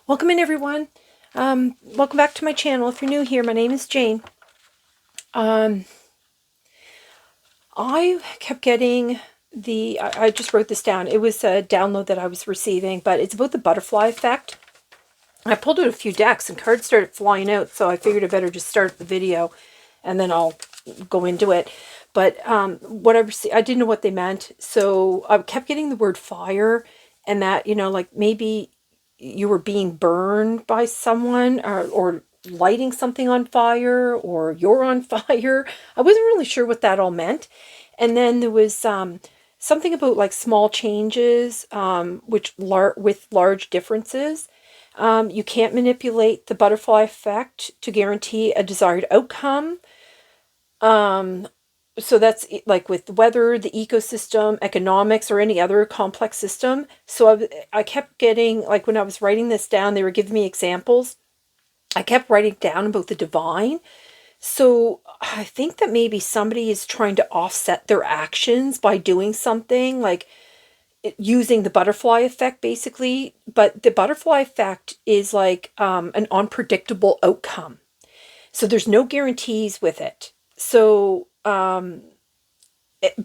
Welcome in, everyone. Welcome back to my channel. If you're new here, my name is Jane. I kept getting I just wrote this down. It was a download that I was receiving, but it's about the butterfly effect. I pulled out a few decks and cards started flying out, so I figured I better just start the video and then I'll go into it. But what I didn't know what they meant, so I kept getting the word fire, and that, like maybe you were being burned by someone, or lighting something on fire, or you're on fire. I wasn't really sure what that all meant. And then there was something about like small changes, with large differences. You can't manipulate the butterfly effect to guarantee a desired outcome. So that's like with the weather, the ecosystem, economics, or any other complex system. So I kept getting, like when I was writing this down, they were giving me examples. I kept writing down about the divine. So I think that maybe somebody is trying to offset their actions by doing something, like using the butterfly effect, basically. But the butterfly effect is like an unpredictable outcome. So there's no guarantees with it. So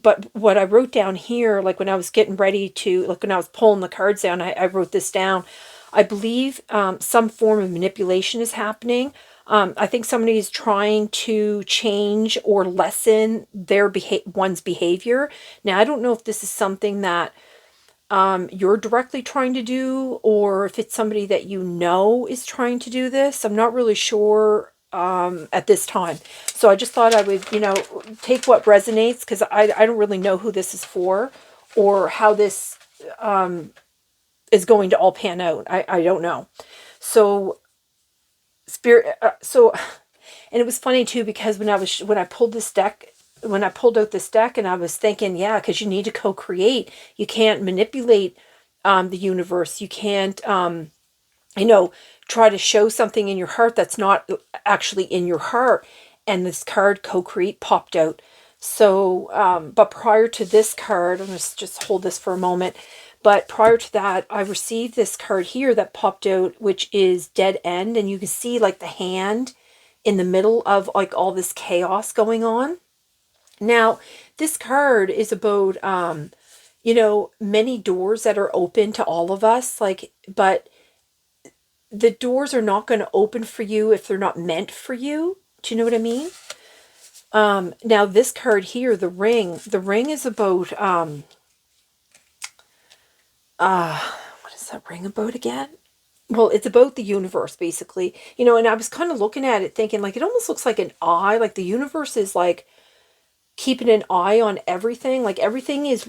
but what I wrote down here, like when I was getting ready to, like when I was pulling the cards down, I wrote this down. I believe some form of manipulation is happening. I think somebody is trying to change or lessen one's behavior. Now, I don't know if this is something that you're directly trying to do, or if it's somebody that you know is trying to do this. I'm not really sure at this time. So I just thought I would, take what resonates, because I don't really know who this is for, or how this is going to all pan out. I don't know. So and it was funny too, because when I pulled out this deck, and I was thinking, yeah, because you need to co-create. You can't manipulate the universe. You can't try to show something in your heart that's not actually in your heart. And this card, co-create, popped out. So but prior to this card, I'm going to just hold this for a moment. But prior to that, I received this card here that popped out, which is dead end. And you can see like the hand in the middle of like all this chaos going on. Now, this card is about, many doors that are open to all of us, but the doors are not going to open for you if they're not meant for you. Do you know what I mean? Now this card here, the ring is about, what is that ring about again? Well, it's about the universe, basically, and I was kind of looking at it thinking, like, it almost looks like an eye, like the universe is like keeping an eye on everything, like everything is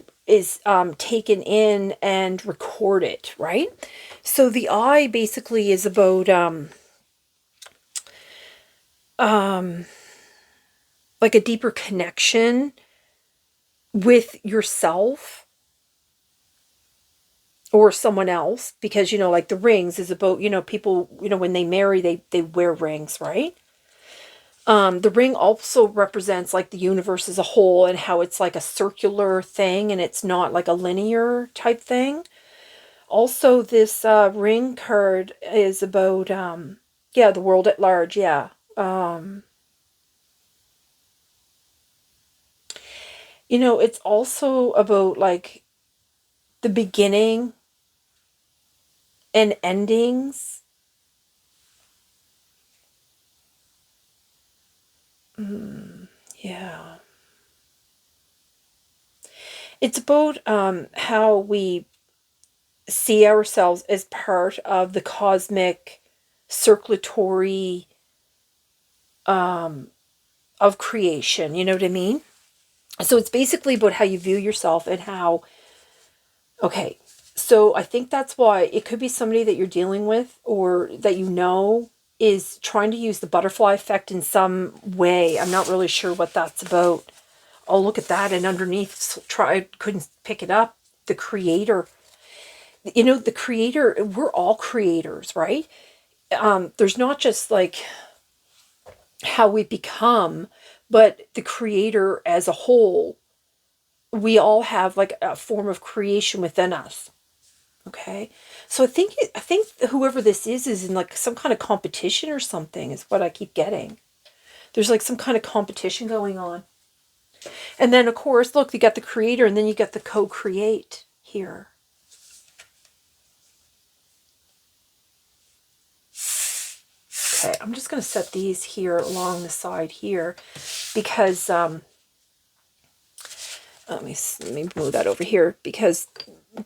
taken in and recorded, right? So the eye basically is about like a deeper connection with yourself or someone else, because like the rings is about, people, when they marry, they wear rings, right? The ring also represents like the universe as a whole, and how it's like a circular thing and it's not like a linear type thing. Also, this ring card is about yeah, the world at large. Yeah. It's also about like the beginning and endings. Yeah. It's about how we see ourselves as part of the cosmic circulatory of creation. You know what I mean? So it's basically about how you view yourself, and how, okay, so I think that's why it could be somebody that you're dealing with, or that is trying to use the butterfly effect in some way. I'm not really sure what that's about. Oh, look at that. And underneath, couldn't pick it up. The creator. The creator, we're all creators, right? There's not just like how we become, but the creator as a whole. We all have like a form of creation within us. Okay. So I think whoever this is in like some kind of competition or something is what I keep getting. There's like some kind of competition going on. And then of course, look, you got the creator and then you got the co-create here. Okay, I'm just going to set these here along the side here because let me move that over here because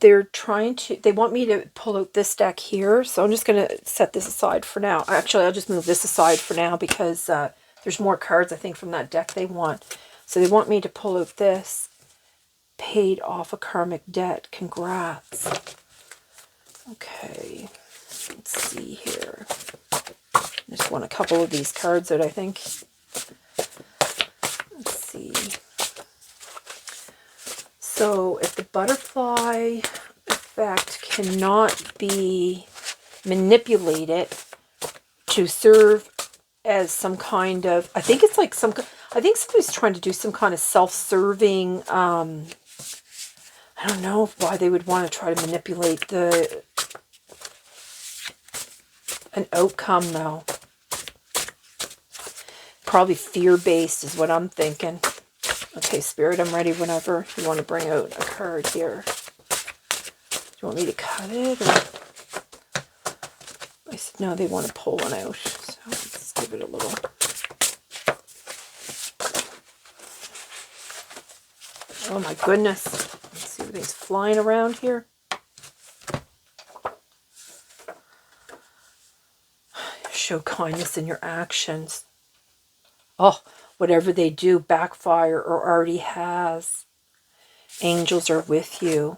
they want me to pull out this deck here. So I'm just going to set this aside for now. Actually, I'll just move this aside for now because there's more cards, I think, from that deck they want. So they want me to pull out this. Paid off a karmic debt. Congrats. Okay. Let's see here. I just want a couple of these cards out, I think. Let's see. So if the butterfly effect cannot be manipulated to serve as some kind of, I think it's like I think somebody's trying to do some kind of self-serving, I don't know why they would want to try to manipulate an outcome though. Probably fear-based is what I'm thinking. Okay, Spirit, I'm ready whenever you want to bring out a card here. Do you want me to cut it? Or? I said, no, they want to pull one out. So let's give it a little. Oh my goodness. Let's see, everything's flying around here. Show kindness in your actions. Oh, whatever they do, backfire or already has. Angels are with you.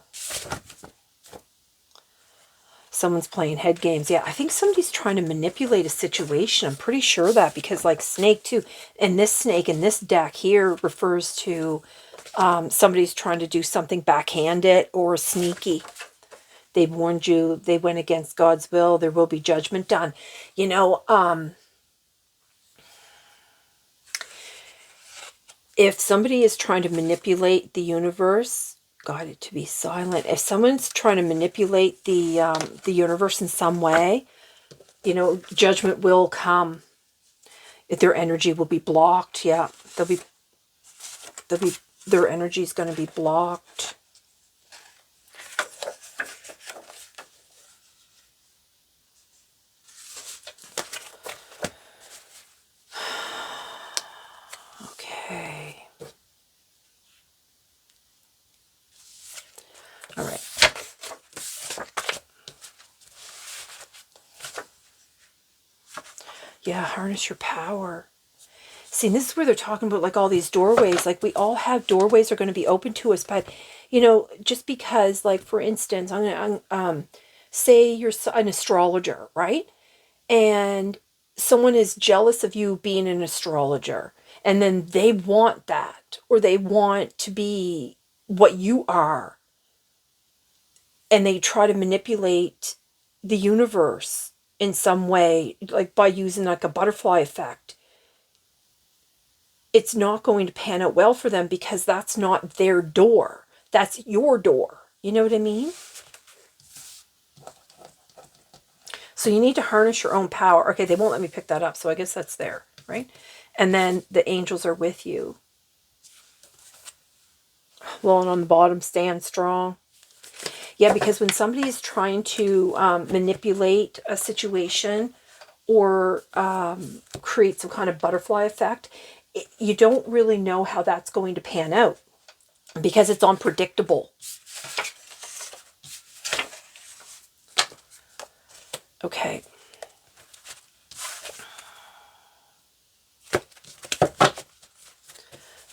Someone's playing head games. Yeah, I think somebody's trying to manipulate a situation. I'm pretty sure that because like snake too. And this snake in this deck here refers to somebody's trying to do something backhanded or sneaky. They warned you. They went against God's will. There will be judgment done. You know, if somebody is trying to manipulate the universe, got it to be silent. If someone's trying to manipulate the universe in some way, you know, judgment will come. If their energy will be blocked, yeah, their energy is going to be blocked. Okay. All right. Yeah, harness your power. See, this is where they're talking about like all these doorways. Like we all have doorways are going to be open to us, but you know, just because, like for instance, I'm gonna say you're an astrologer, right? And someone is jealous of you being an astrologer, and then they want that, or they want to be what you are, and they try to manipulate the universe in some way, like by using like a butterfly effect. It's not going to pan out well for them because that's not their door. That's your door. You know what I mean? So you need to harness your own power. Okay, they won't let me pick that up, so I guess that's there, right? And then the angels are with you. Well, and on the bottom, stand strong. Yeah, because when somebody is trying to manipulate a situation or create some kind of butterfly effect, you don't really know how that's going to pan out because it's unpredictable. Okay.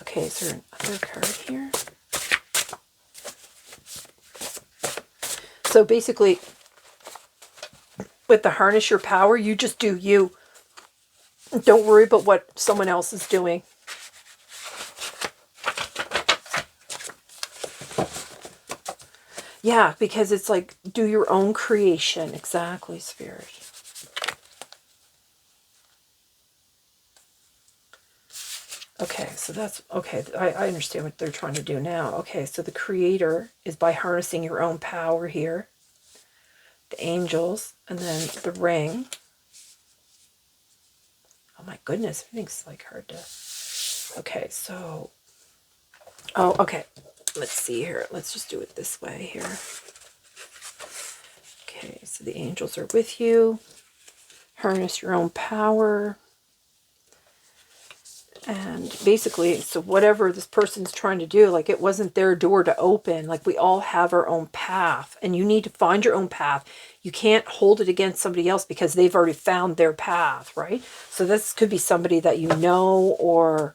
Okay, is there another card here? So basically, with the harness your power, you just do you. Don't worry about what someone else is doing. Yeah, because it's like, do your own creation. Exactly, Spirit. Okay, so that's, okay, I understand what they're trying to do now. Okay, so the creator is by harnessing your own power here. the angels, and then the ring. Oh my goodness, everything's like hard to... Okay, so... Oh, okay. Let's see here. Let's just do it this way here. Okay, so the angels are with you. Harness your own power. And basically, so whatever this person's trying to do, like it wasn't their door to open. Like we all have our own path, and you need to find your own path. You can't hold it against somebody else because they've already found their path, right? So this could be somebody that you know, or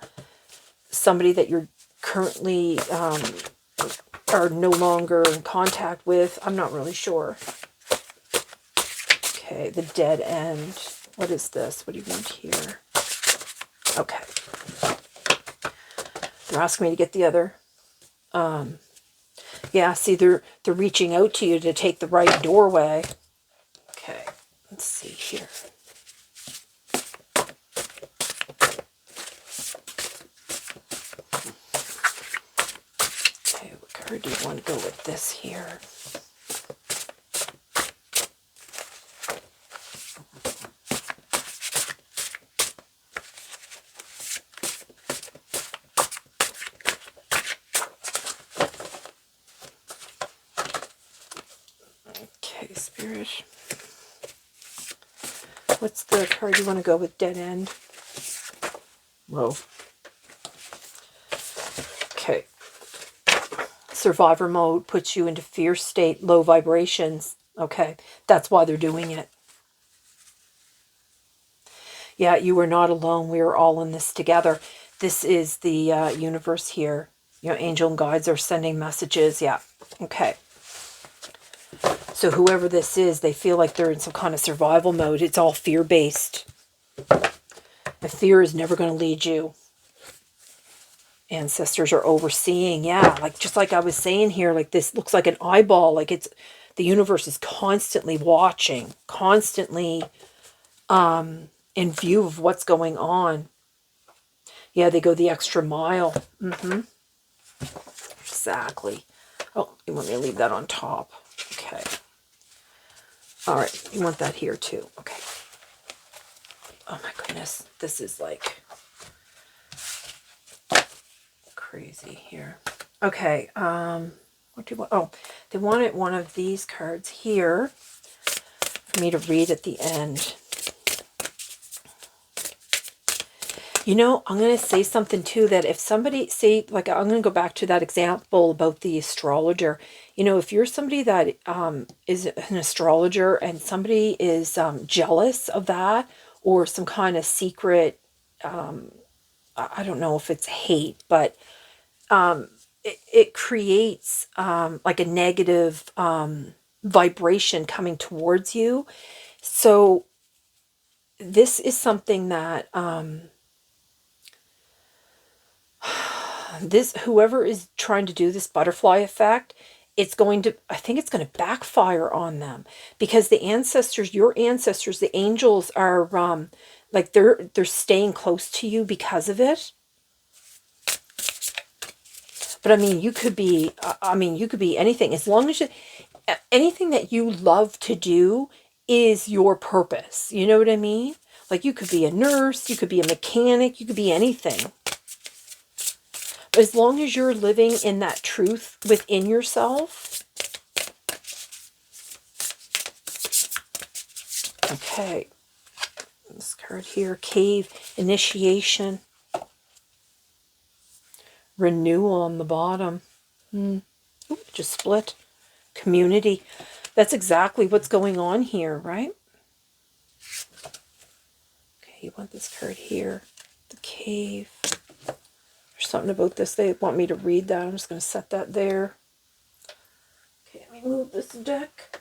somebody that you're currently are no longer in contact with. I'm not really sure. Okay, the dead end. What is this? What do you want here? Okay. They're asking me to get the other. Yeah, see, they're reaching out to you to take the right doorway. Okay, let's see here. Okay, what card do you want to go with this here? Okay, Spirit. What's the card you want to go with? Dead end. Whoa. Okay. Survivor mode puts you into fear state, low vibrations. Okay, that's why they're doing it. Yeah, you are not alone. We are all in this together. This is the universe here. You know, angel and guides are sending messages. Yeah, okay. So whoever this is, they feel like they're in some kind of survival mode. It's all fear-based. The fear is never going to lead you. Ancestors are overseeing. Yeah, like just like I was saying here, like this looks like an eyeball. Like it's, the universe is constantly watching, constantly in view of what's going on. Yeah, they go the extra mile. Exactly. Oh, you want me to leave that on top? Okay. All right, you want that here too. Okay. Oh my goodness, this is like crazy here. Okay, what do you want? Oh, they wanted one of these cards here for me to read at the end. You know, I'm going to say something too, that if somebody, say, like, I'm going to go back to that example about the astrologer. You know, if you're somebody that is an astrologer and somebody is jealous of that, or some kind of secret, I don't know if it's hate, but it creates like a negative vibration coming towards you. So this is something that this, whoever is trying to do this butterfly effect, it's going to, I think it's going to backfire on them, because the ancestors, your ancestors, the angels are like they're staying close to you because of it. But I mean, you could be, you could be anything, as long as you, anything that you love to do is your purpose. You know what I mean? Like you could be a nurse, you could be a mechanic, you could be anything. But as long as you're living in that truth within yourself. Okay. This card here, cave, initiation. Renewal on the bottom. Oop, just split. Community. That's exactly what's going on here, right? Okay, you want this card here. The cave. There's something about this. They want me to read that. I'm just going to set that there. Okay, let me move this deck.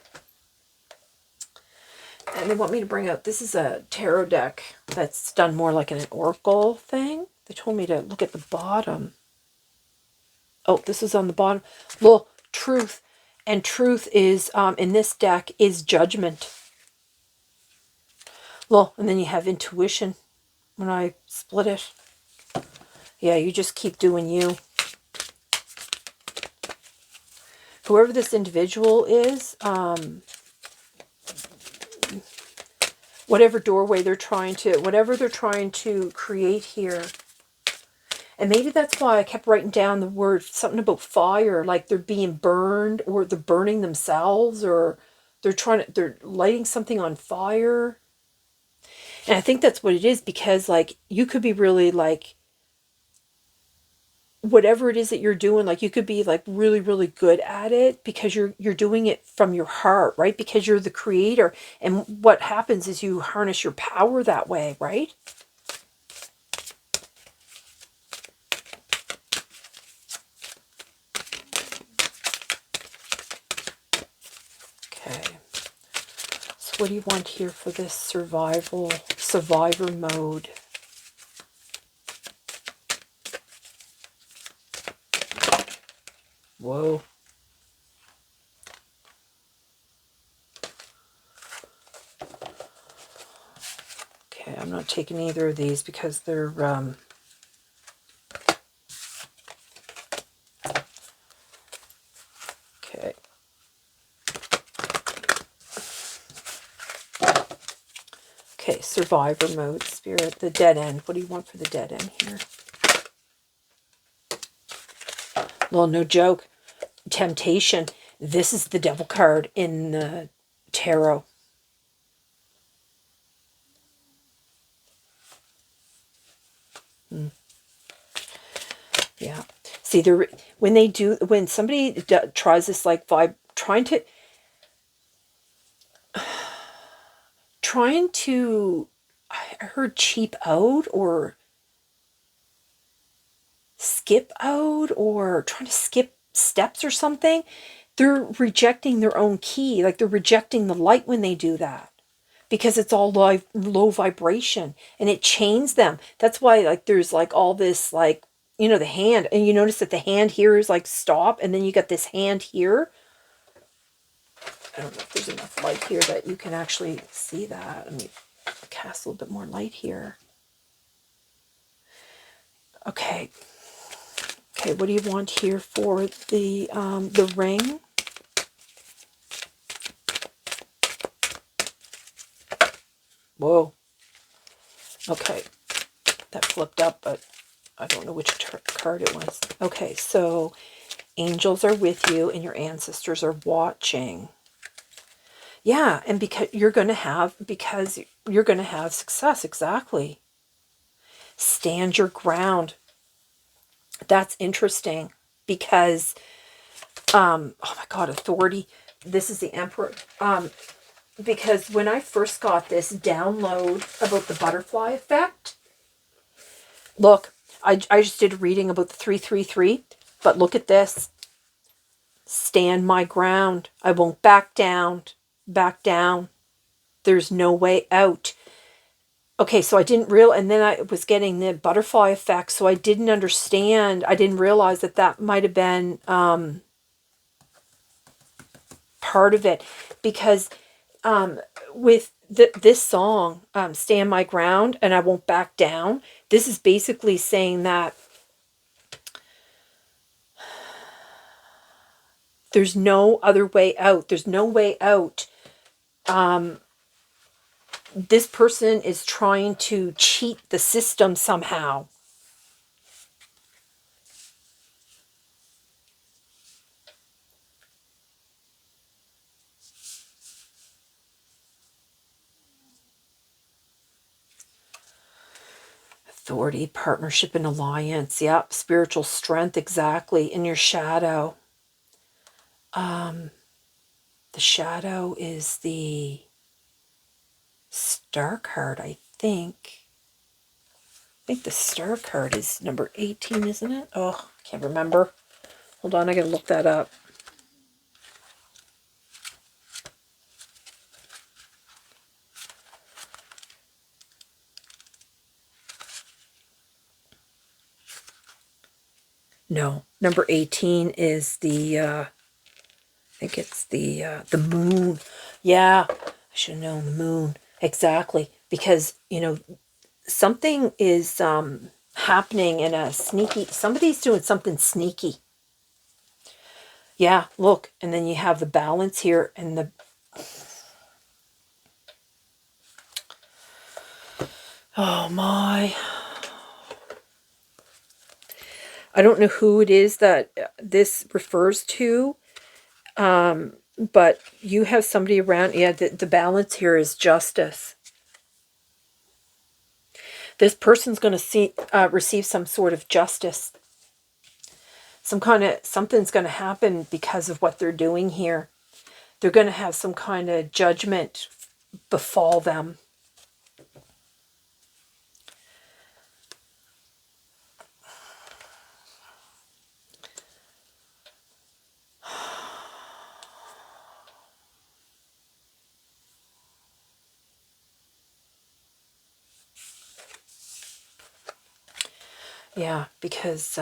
And they want me to bring out, this is a tarot deck that's done more like an oracle thing. They told me to look at the bottom. Oh, this is on the bottom. Well, truth. And truth is, in this deck, is judgment. Well, and then you have intuition when I split it. Yeah, you just keep doing you. Whoever this individual is, whatever doorway they're trying to, whatever they're trying to create here. And maybe that's why I kept writing down the word, something about fire, like they're being burned, or they're burning themselves, or they're lighting something on fire. And I think that's what it is, because like you could be really like, whatever it is that you're doing, like you could be like really, really good at it because you're doing it from your heart, right? Because you're the creator. And what happens is you harness your power that way, right? Okay. So what do you want here for this survivor mode? Whoa. Okay, I'm not taking either of these because they're okay. Okay, survivor mode, spirit, the dead end. What do you want for the dead end here? Well, no joke. Temptation. This is the devil card in the tarot. Yeah. See, when somebody tries this, like trying to, I heard cheap out or skip out or trying to skip steps or something. They're rejecting their own key. Like they're rejecting the light when they do that, because it's all low vibration and it chains them. That's why like there's like all this like, the hand, and you notice that the hand here is like stop, and then you got this hand here. I don't know if there's enough light here that you can actually see that. Let me cast a little bit more light here. Okay. Okay, what do you want here for the ring? Whoa. Okay. That flipped up, but I don't know which card it was. Okay, so angels are with you and your ancestors are watching. Yeah, and because you're going to have success, exactly. Stand your ground. That's interesting because oh my god, authority. This is the emperor. Because when I first got this download about the butterfly effect, look, I just did a reading about the 333, but look at this. Stand my ground. I won't back down. Back down. There's no way out. Okay, so I didn't and then I was getting the butterfly effect, so I didn't understand. I didn't realize that might have been part of it, because with this song, Stand My Ground and I Won't Back Down, this is basically saying that there's no other way out. There's no way out. This person is trying to cheat the system somehow. Authority, partnership, and alliance. Yep, spiritual strength, exactly. In your shadow. The shadow is the star card, I think. I think the star card is number 18, isn't it? Oh, I can't remember. Hold on, I gotta look that up. No, number 18 is I think it's the moon. Yeah, I should have known the moon. Exactly. Because, something is happening in a sneaky, somebody's doing something sneaky. Yeah, look, and then you have the balance here and Oh my. I don't know who it is that this refers to, but you have somebody around. Yeah, the balance here is justice. This person's going to receive some sort of justice. Something's going to happen because of what they're doing here. They're going to have some kind of judgment befall them. Yeah, because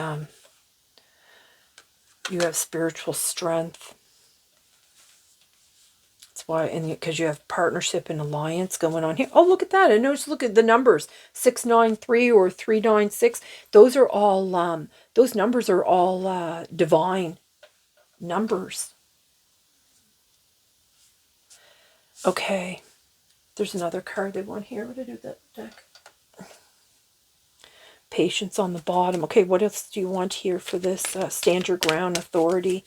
you have spiritual strength. That's why, and because you have partnership and alliance going on here. Oh, look at that! I noticed. Look at the numbers: 693 or 396. Those are all. Those numbers are all divine numbers. Okay. There's another card they want here. What did I do with that deck? Patience on the bottom. Okay, what else do you want here for this? Stand your ground, authority,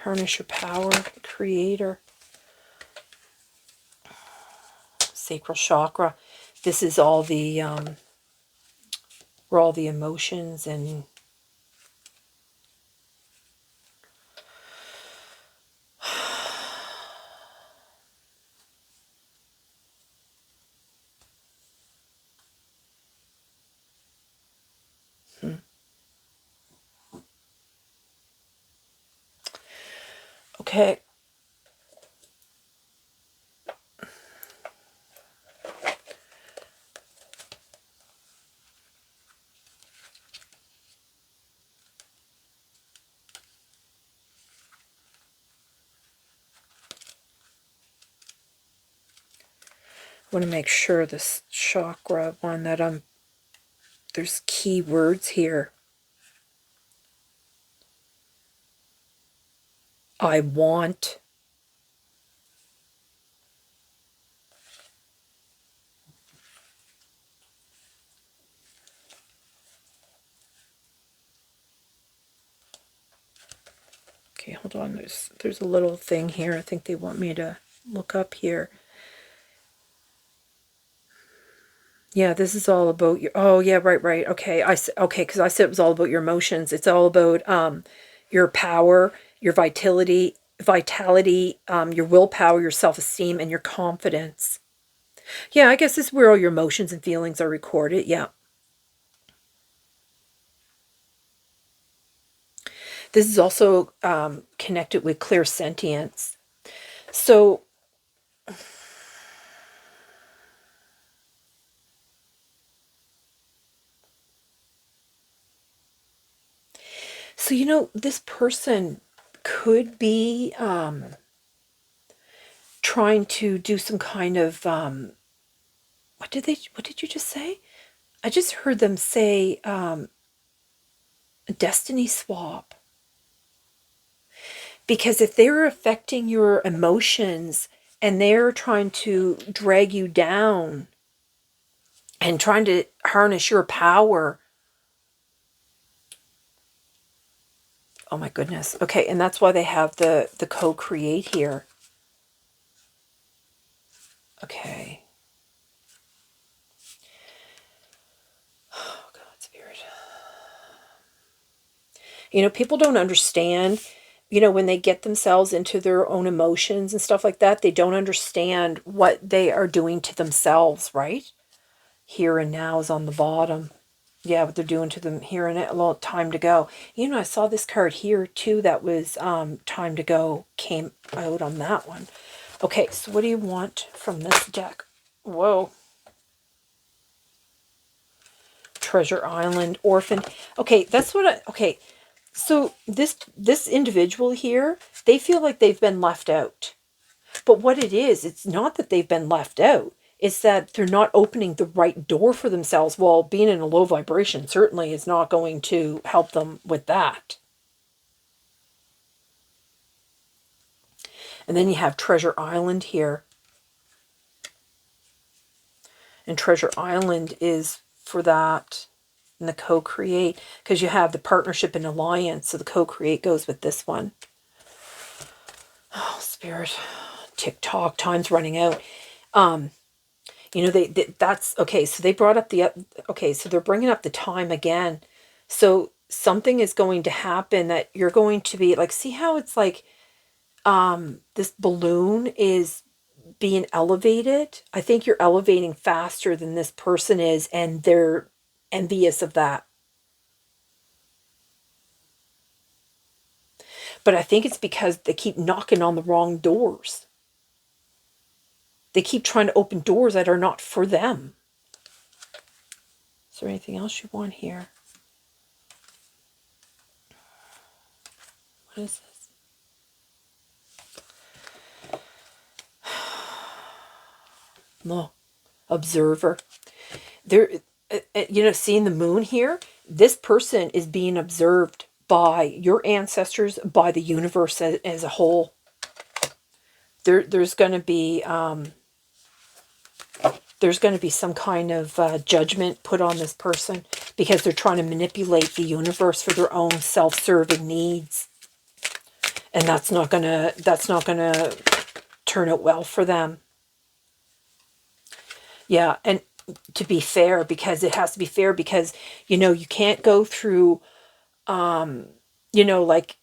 harness your power, creator, sacral chakra. This is all the where all the emotions and okay. I want to make sure this chakra one that there's key words here. I want. Okay, hold on. There's a little thing here. I think they want me to look up here. Yeah, this is all about your. Oh, yeah, right. Okay, okay, because I said it was all about your emotions. It's all about your power, your vitality, your willpower, your self-esteem, and your confidence. Yeah, I guess this is where all your emotions and feelings are recorded. Yeah, this is also connected with clairsentience. So, this person could be trying to do some kind of what did you just say? I just heard them say a destiny swap. Because if they're affecting your emotions and they're trying to drag you down and trying to harness your power, oh my goodness. Okay, and that's why they have the co-create here. Okay. Oh God, Spirit. People don't understand, when they get themselves into their own emotions and stuff like that, they don't understand what they are doing to themselves, right? Here and now is on the bottom. Yeah, what they're doing to them here and a little time to go. I saw this card here too that was time to go came out on that one. Okay, so what do you want from this deck? Whoa. Treasure Island, Orphan. Okay, that's what okay. So this individual here, they feel like they've been left out. But what it is, it's not that they've been left out. It's that they're not opening the right door for themselves. Well, being in a low vibration certainly is not going to help them with that. And then you have Treasure Island here. And Treasure Island is for that. And the co-create, because you have the partnership and alliance. So the co-create goes with this one. Oh, Spirit. TikTok, time's running out. You know, that's, okay, so they brought up the, okay, so they're bringing up the time again. So something is going to happen that you're going to be, like, see how it's like, this balloon is being elevated? I think you're elevating faster than this person is, and they're envious of that. But I think it's because they keep knocking on the wrong doors. They keep trying to open doors that are not for them. Is there anything else you want here? What is this? No. Observer. There, you know, seeing the moon here, this person is being observed by your ancestors, by the universe as a whole. There's going to be some kind of judgment put on this person because they're trying to manipulate the universe for their own self-serving needs, and that's not gonna turn out well for them. Yeah, and to be fair, because it has to be fair, because you know you can't go through, you know, like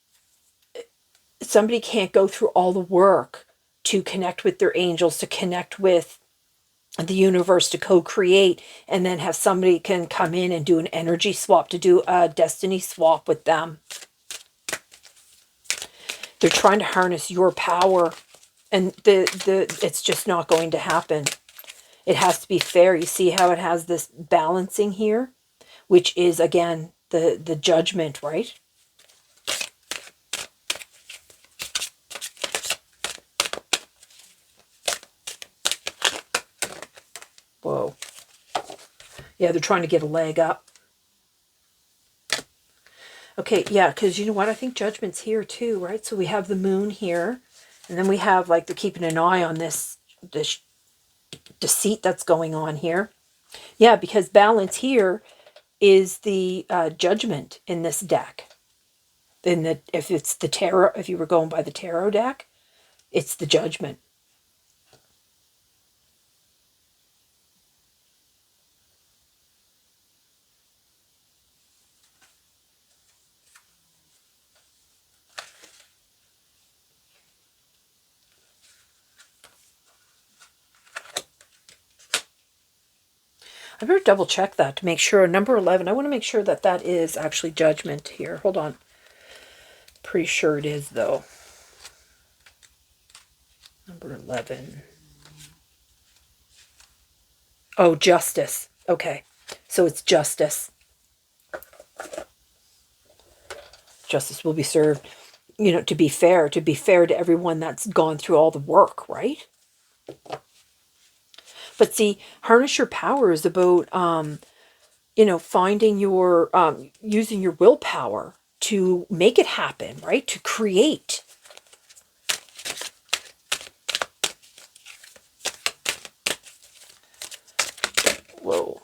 somebody can't go through all the work to connect with their angels, to connect with the universe, to co-create, and then have somebody can come in and do an energy swap, to do a destiny swap with them. They're trying to harness your power, and it's just not going to happen. It has to be fair. You see how it has this balancing here, which is again the judgment, right? Whoa. Yeah, they're trying to get a leg up. Okay, yeah, because you know what? I think judgment's here too, right? So we have the moon here, and then we have, like, they're keeping an eye on this deceit that's going on here. Yeah, because balance here is the judgment in this deck. If it's the tarot, if you were going by the tarot deck, it's the judgment. I better double check that to make sure. Number 11, I want to make sure that that is actually judgment here. Hold on. Pretty sure it is, though. Number 11. Oh, justice. Okay. So it's justice. Justice will be served. You know, to be fair to everyone that's gone through all the work, right? But see, harness your power is about, you know, finding your, using your willpower to make it happen, right? To create. Whoa.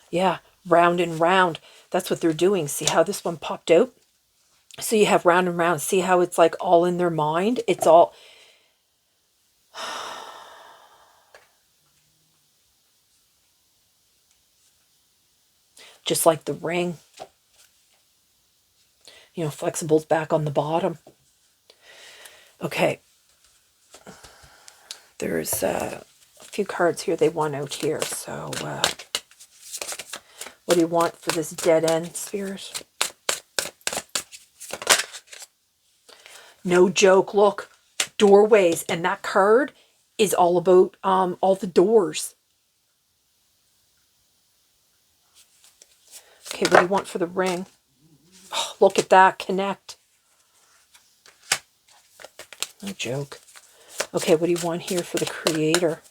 Yeah, round and round. That's what they're doing. See how this one popped out? So you have round and round. See how it's like all in their mind? It's all... just like the ring. You know, flexible's back on the bottom. Okay. There's a few cards here they want out here. So, what do you want for this dead end, Spirit? No joke. Look, doorways. And that card is all about all the doors. Okay, what do you want for the ring? Oh, look at that. Connect. No joke. Okay, what do you want here for the creator?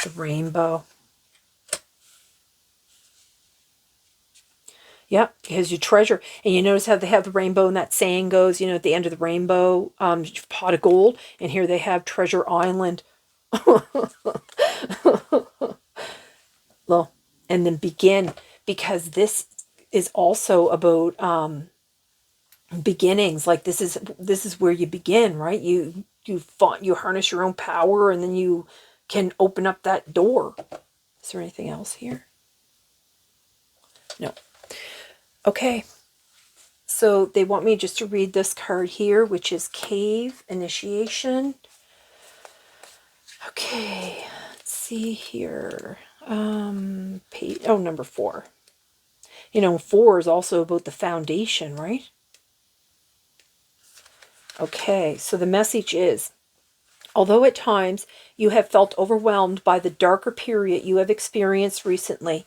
The rainbow. Yep, because you treasure. And you notice how they have the rainbow, and that saying goes, at the end of the rainbow, pot of gold. And here they have Treasure Island. Well, and then begin, because this is also about beginnings. Like this is where you begin, right? You harness your own power, and then you can open up that door. Is there anything else here? No. Okay. So they want me just to read this card here, which is Cave Initiation. Okay, let's see here. Number 4. 4 is also about the foundation, right? Okay, so the message is, although at times you have felt overwhelmed by the darker period you have experienced recently,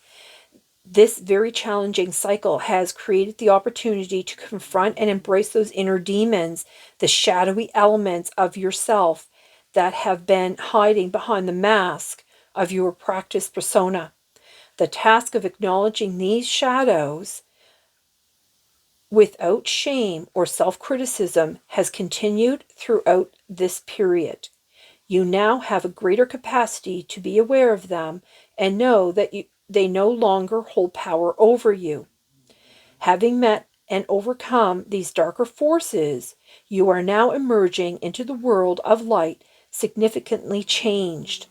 this very challenging cycle has created the opportunity to confront and embrace those inner demons, the shadowy elements of yourself that have been hiding behind the mask of your practice persona. The task of acknowledging these shadows without shame or self-criticism has continued throughout this period. You now have a greater capacity to be aware of them and know that they no longer hold power over you. Having met and overcome these darker forces, you are now emerging into the world of light significantly changed.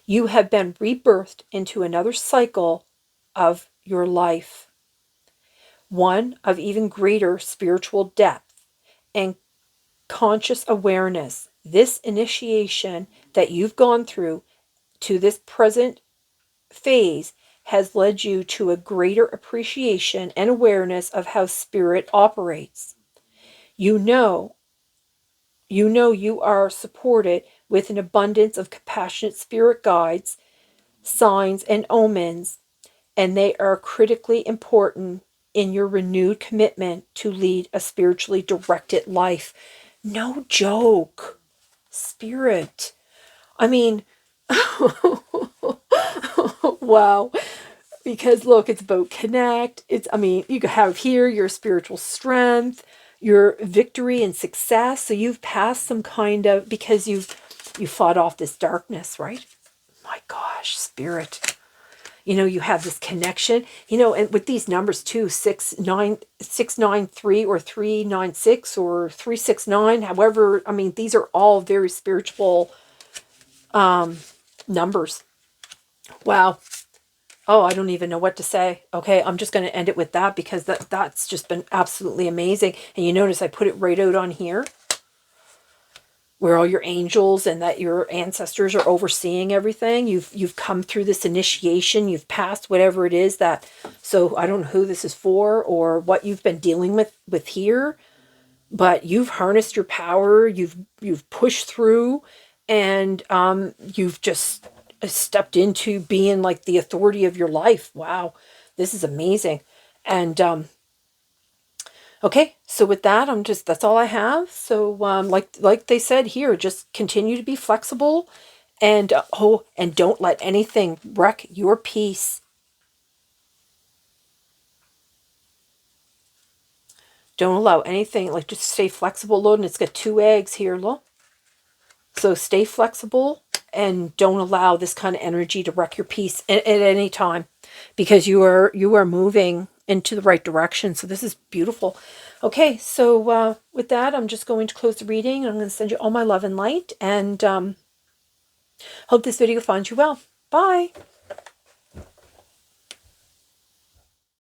You have been rebirthed into another cycle of your life, one of even greater spiritual depth and conscious awareness. This initiation that you've gone through to this present phase has led you to a greater appreciation and awareness of how spirit operates. You know you are supported with an abundance of compassionate spirit guides, signs, and omens, and they are critically important in your renewed commitment to lead a spiritually directed life. No joke. Spirit. I mean, wow. Because look, it's about connect. You can have here your spiritual strength, your victory and success. So you've passed some kind of, because you fought off this darkness, right? My gosh, spirit. You have this connection, and with these numbers too, 693 or 396 or 369, however, these are all very spiritual numbers. Wow. Oh, I don't even know what to say. Okay, I'm just going to end it with that, because that's just been absolutely amazing. And you notice I put it right out on here, where all your angels and that your ancestors are overseeing everything. You've come through this initiation. You've passed whatever it is that. So I don't know who this is for or what you've been dealing with here, but you've harnessed your power. You've pushed through, and you've just stepped into being like the authority of your life. Wow, this is amazing. And okay, so with that, that's all I have. So like they said here, just continue to be flexible, and and don't let anything wreck your peace. Don't allow anything, like, just stay flexible, Lord. And it's got 2 eggs here, look. So stay flexible and don't allow this kind of energy to wreck your peace at any time, because you are moving into the right direction. So this is beautiful. Okay, so with that, I'm just going to close the reading. I'm going to send you all my love and light, and hope this video finds you well. Bye.